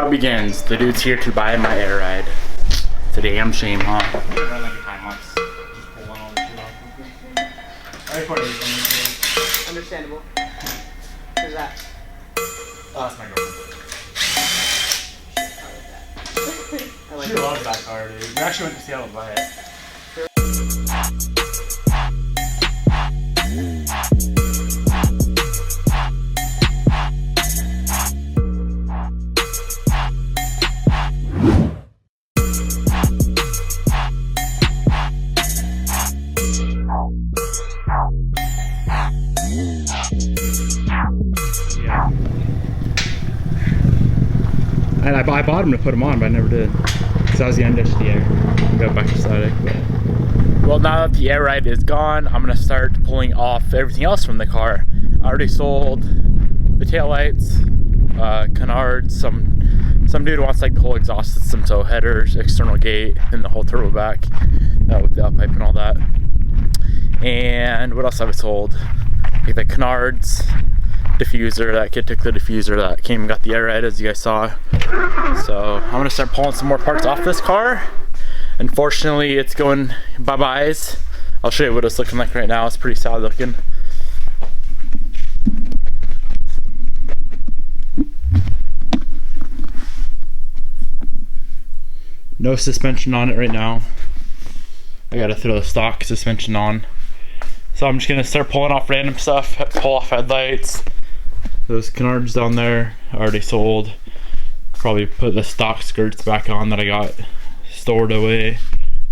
out begins. The dude's here to buy my air ride. It's a damn shame, huh? Understandable. Who's that? Oh, that's my girlfriend. I like She loves that car, dude. We actually went to Seattle to buy it. And I bought them to put them on, but I never did. Because I was the undished the air. Got back to static. But... Well, now that the air ride is gone, I'm going to start pulling off everything else from the car. I already sold the taillights, canards, some dude wants like the whole exhaust system, so headers, external gate, and the whole turbo back with the up pipe and all that. And what else have I sold? Like the canards, diffuser. That kid took the diffuser that came and got the air ride, as you guys saw. So I'm gonna start pulling some more parts off this car. Unfortunately, it's going bye-byes. I'll show you what it's looking like right now. It's pretty sad looking. No suspension on it right now. I gotta throw the stock suspension on. So I'm just gonna start pulling off random stuff, pull off headlights. Those canards down there already sold. Probably put the stock skirts back on that I got stored away.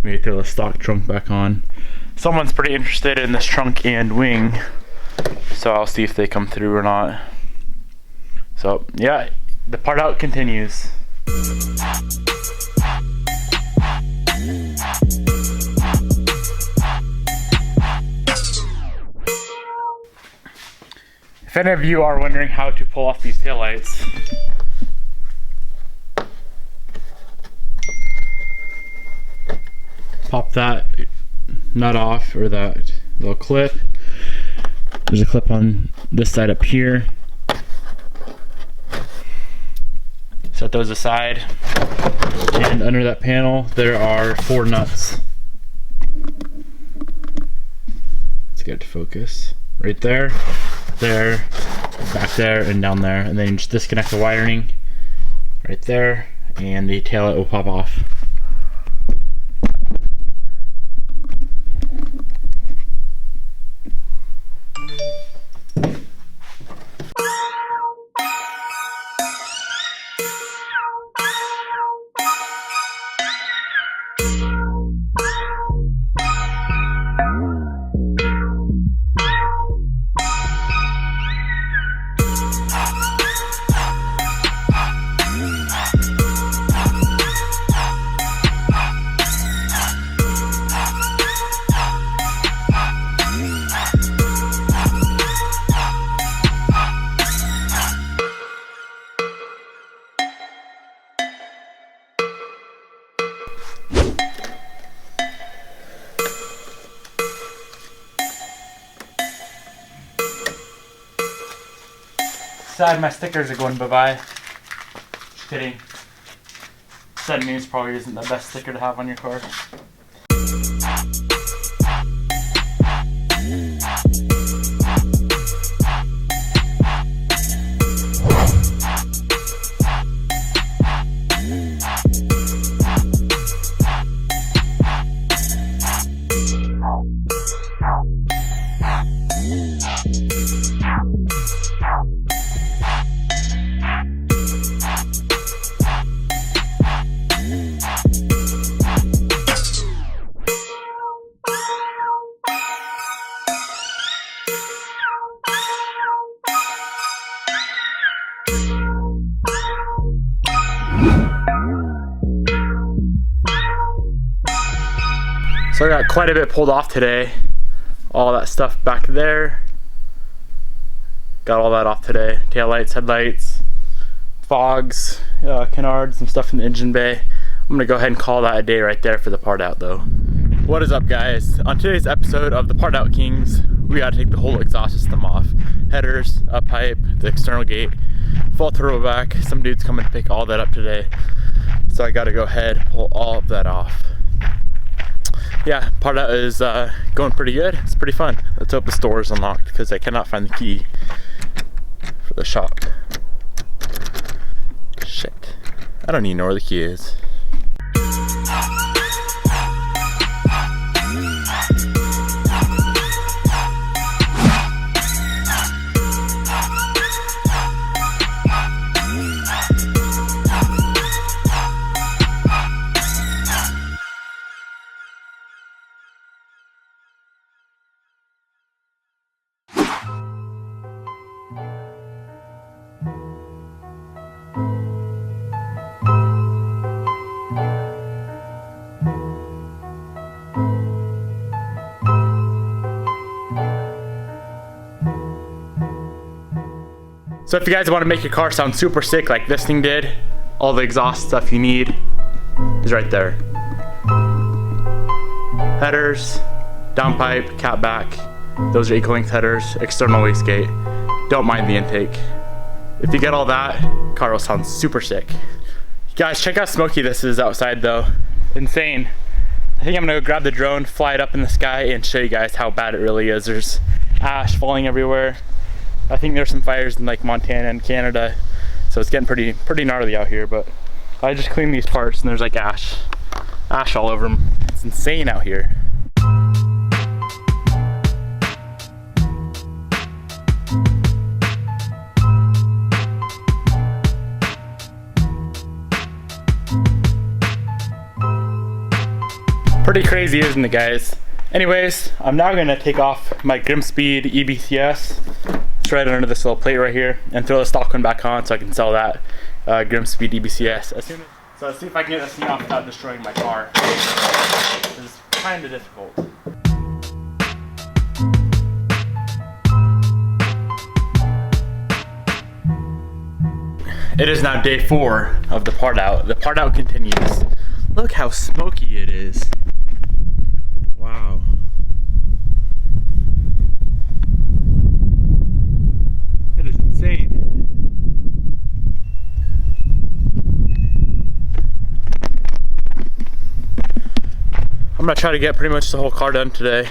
Maybe throw the stock trunk back on. Someone's pretty interested in this trunk and wing, so I'll see if they come through or not. So yeah, the part out continues. If any of you are wondering how to pull off these taillights, pop that nut off, or that little clip. There's a clip on this side up here. Set those aside. And under that panel, there are 4 nuts. Let's get it to focus. Right there, there, back there, and down there. And then you just disconnect the wiring right there, and the taillight will pop off. Sad my stickers are going bye-bye. Just kidding. Sad news probably isn't the best sticker to have on your car. So I got quite a bit pulled off today. All that stuff back there. Got all that off today. Taillights, headlights, fogs, canards, some stuff in the engine bay. I'm gonna go ahead and call that a day right there for the part out though. What is up guys? On today's episode of the Part Out Kings, we gotta take the whole exhaust system off. Headers, up pipe, the external gate, full turbo back. Some dude's coming to pick all that up today. So I gotta go ahead, pull all of that off. Yeah, part of that is going pretty good. It's pretty fun. Let's hope the store is unlocked because I cannot find the key for the shop. Shit. I don't even know where the key is. So if you guys want to make your car sound super sick like this thing did, all the exhaust stuff you need is right there. Headers, downpipe, cat back. Those are equal length headers, external wastegate. Don't mind the intake. If you get all that, car will sound super sick. Guys, check out how smoky this is outside though. Insane. I think I'm gonna go grab the drone, fly it up in the sky, and show you guys how bad it really is. There's ash falling everywhere. I think there's some fires in like Montana and Canada, so it's getting pretty gnarly out here. But I just cleaned these parts and there's like ash all over them. It's insane out here. Pretty crazy, isn't it, guys? Anyways, I'm now gonna take off my Grimspeed EBCS. Right under this little plate right here and throw the stock one back on so I can sell that Grimspeed EBCS. So let's see if I can get this thing off without destroying my car. It's kind of difficult. It is now day 4 of the part out. The part out continues. Look how smoky it is. Wow. I'm gonna try to get pretty much the whole car done today.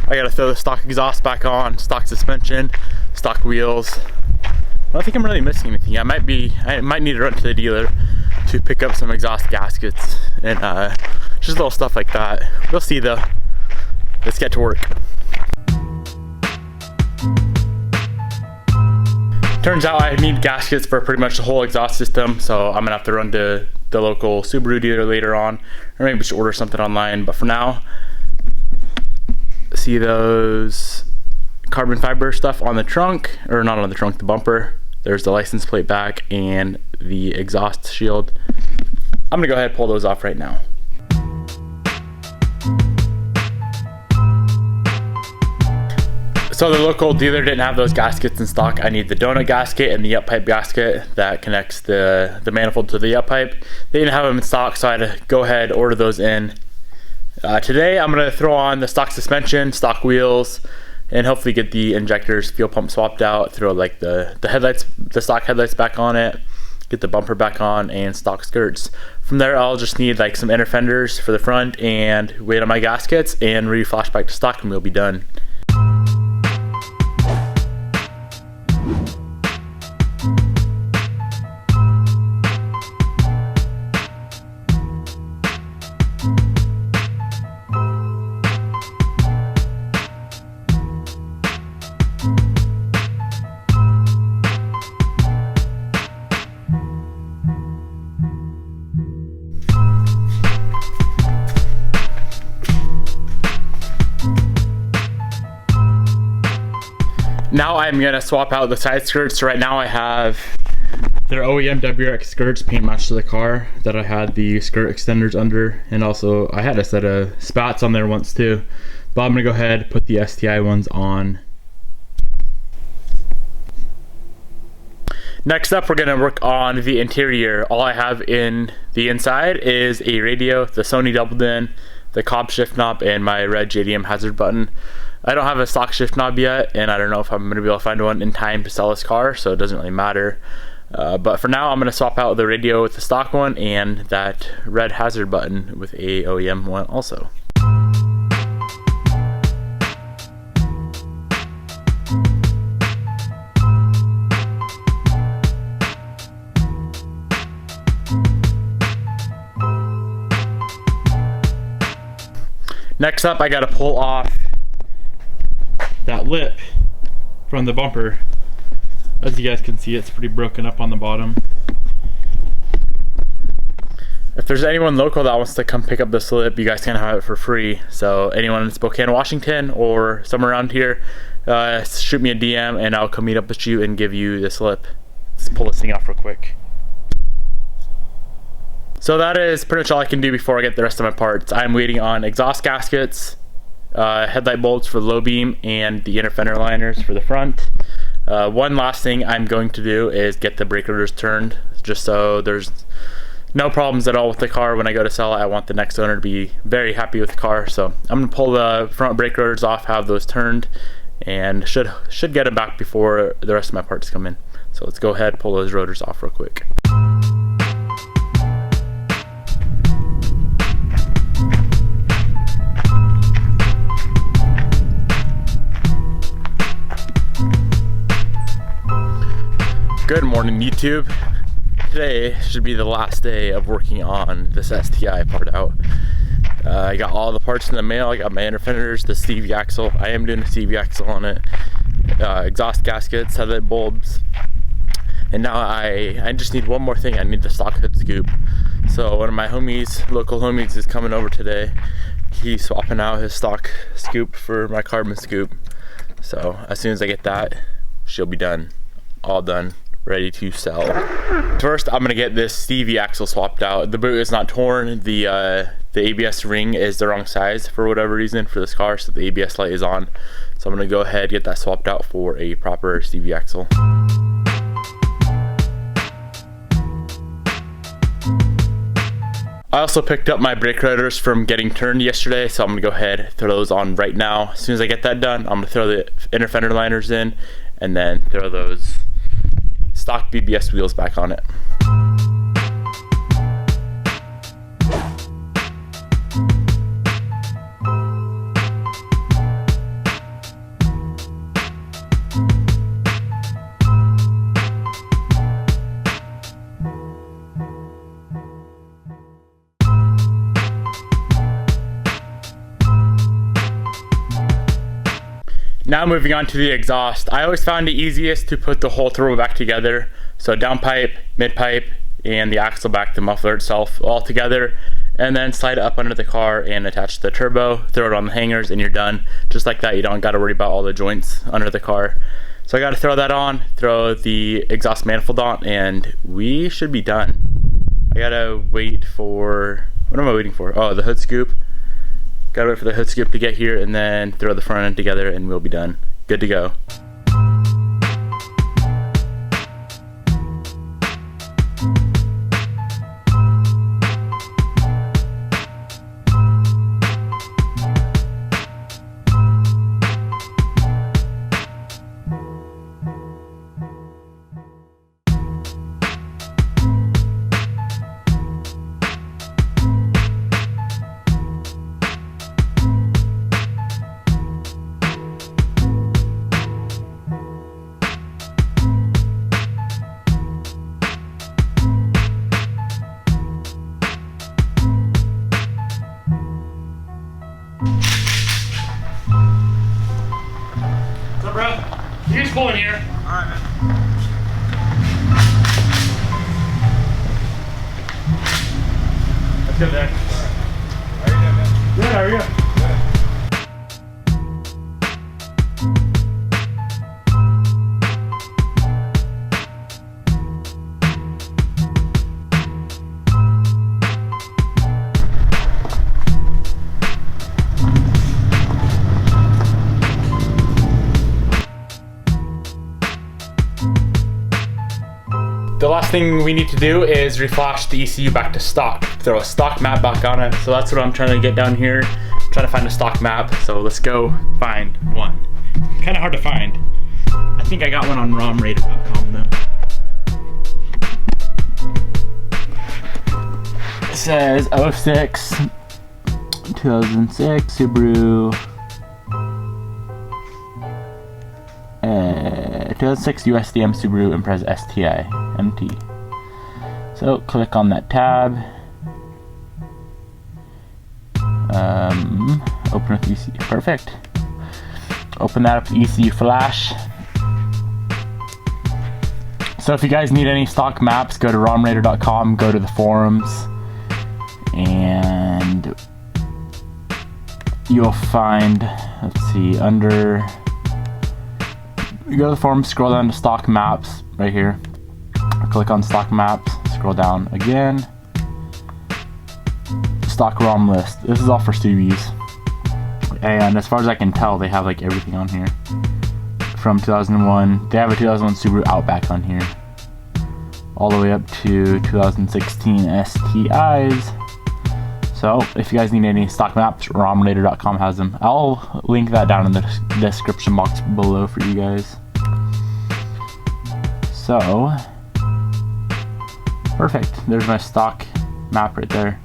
I gotta throw the stock exhaust back on, stock suspension, stock wheels. I don't think I'm really missing anything. I might need to run to the dealer to pick up some exhaust gaskets and just little stuff like that. We'll see though. Let's get to work. Turns out I need gaskets for pretty much the whole exhaust system, so I'm gonna have to run to the local Subaru dealer later on, or maybe just order something online. But for now, see those carbon fiber stuff on the trunk, or not on the trunk, the bumper. There's the license plate back and the exhaust shield. I'm gonna go ahead and pull those off right now. So the local dealer didn't have those gaskets in stock. I need the donut gasket and the up pipe gasket that connects the manifold to the up pipe. They didn't have them in stock, so I had to go ahead, order those in. Today I'm gonna throw on the stock suspension, stock wheels, and hopefully get the injectors, fuel pump swapped out, throw like the headlights, the stock headlights back on it, get the bumper back on, and stock skirts. From there I'll just need like some inner fenders for the front and wait on my gaskets and reflash back to stock and we'll be done. Now I'm gonna swap out the side skirts. So right now I have their OEM WRX skirts paint matched to the car that I had the skirt extenders under, and also I had a set of spats on there once too. But I'm gonna go ahead and put the STI ones on. Next up, we're gonna work on the interior. All I have in the inside is a radio, the Sony double din, the Cobb shift knob, and my red JDM hazard button. I don't have a stock shift knob yet, and I don't know if I'm going to be able to find one in time to sell this car, so it doesn't really matter. But for now, I'm going to swap out the radio with the stock one and that red hazard button with a OEM one also. Next up, I got to pull off that lip from the bumper. As you guys can see, it's pretty broken up on the bottom. If there's anyone local that wants to come pick up this lip, you guys can have it for free. So anyone in Spokane, Washington, or somewhere around here, shoot me a DM and I'll come meet up with you and give you this lip. Let's pull this thing off real quick. So that is pretty much all I can do before I get the rest of my parts. I'm waiting on exhaust gaskets, headlight bolts for the low beam, and the inner fender liners for the front. One last thing I'm going to do is get the brake rotors turned, just so there's no problems at all with the car when I go to sell it. I want the next owner to be very happy with the car, so I'm going to pull the front brake rotors off, have those turned, and should get them back before the rest of my parts come in. So let's go ahead and pull those rotors off real quick. Good morning, YouTube. Today should be the last day of working on this STI part out. I got all the parts in the mail. I got my inner fenders, the Stevie axle. I am doing a Stevie axle on it. Exhaust gaskets, headlight bulbs. And now I just need one more thing. I need the stock hood scoop. So one of my homies, local homies, is coming over today. He's swapping out his stock scoop for my carbon scoop. So as soon as I get that, she'll be done. All done. Ready to sell. First, I'm gonna get this Stevie axle swapped out. The boot is not torn. The ABS ring is the wrong size for whatever reason for this car, so the ABS light is on. So I'm gonna go ahead and get that swapped out for a proper Stevie axle. I also picked up my brake rotors from getting turned yesterday, so I'm gonna go ahead and throw those on right now. As soon as I get that done, I'm gonna throw the inner fender liners in and then throw those stock BBS wheels back on it. Now moving on to the exhaust. I always found it easiest to put the whole turbo back together. So down pipe, mid pipe, and the axle back, the muffler itself, all together. And then slide it up under the car and attach the turbo, throw it on the hangers, and you're done. Just like that, you don't gotta worry about all the joints under the car. So I gotta throw that on, throw the exhaust manifold on, and we should be done. I gotta wait for, what am I waiting for? Oh, the hood scoop. Gotta wait for the hood scoop to get here and then throw the front end together and we'll be done. Good to go. You just pull in here. Alright, man. Let's go there. How are you doing, man? Good, how are you? the last thing we need to do is reflash the ECU back to stock. Throw a stock map back on it. So that's what I'm trying to get down here. I'm trying to find a stock map. So let's go find one. Kind of hard to find. I think I got one on romraider.com though. It says 06, 2006 Subaru, 2006 USDM Subaru Impreza STI MT. So click on that tab. Open with ECU. Perfect. Open that up with ECU Flash. So if you guys need any stock maps, go to romraider.com, go to the forums, and you'll find, let's see, under, you go to the forums, scroll down to stock maps right here. Click on stock maps, scroll down again. Stock ROM list. This is all for Subies. And as far as I can tell, they have like everything on here. From 2001, they have a 2001 Subaru Outback on here. All the way up to 2016 STIs. So if you guys need any stock maps, romraider.com has them. I'll link that down in the description box below for you guys. So, perfect. There's my stock map right there.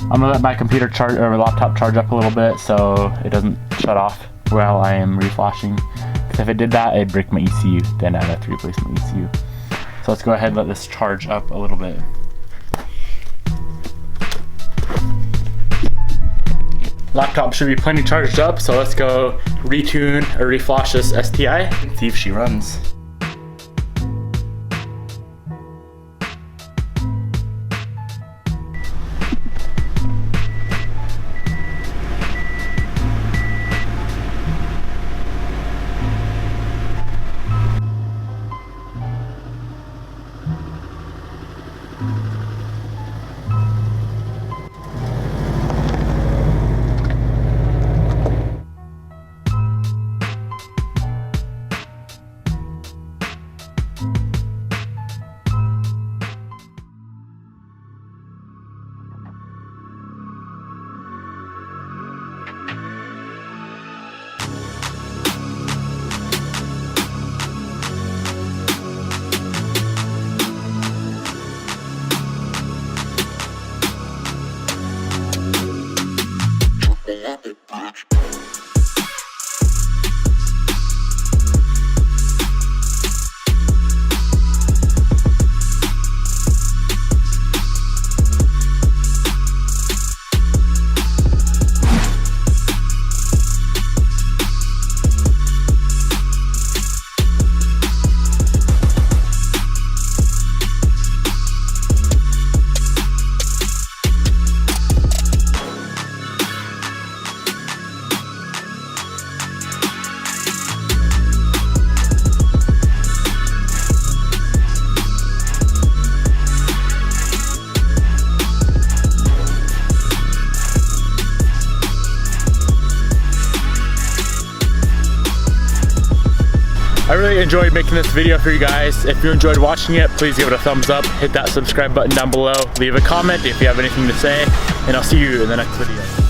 I'm gonna let my computer charge, or my laptop charge up a little bit so it doesn't shut off while I am reflashing. Because if it did that, it'd break my ECU. Then I'd have to replace my ECU. So let's go ahead and let this charge up a little bit. Laptop should be plenty charged up, so let's go retune or reflash this STI and see if she runs. I really enjoyed making this video for you guys. If you enjoyed watching it, please give it a thumbs up, hit that subscribe button down below, leave a comment if you have anything to say, and I'll see you in the next video.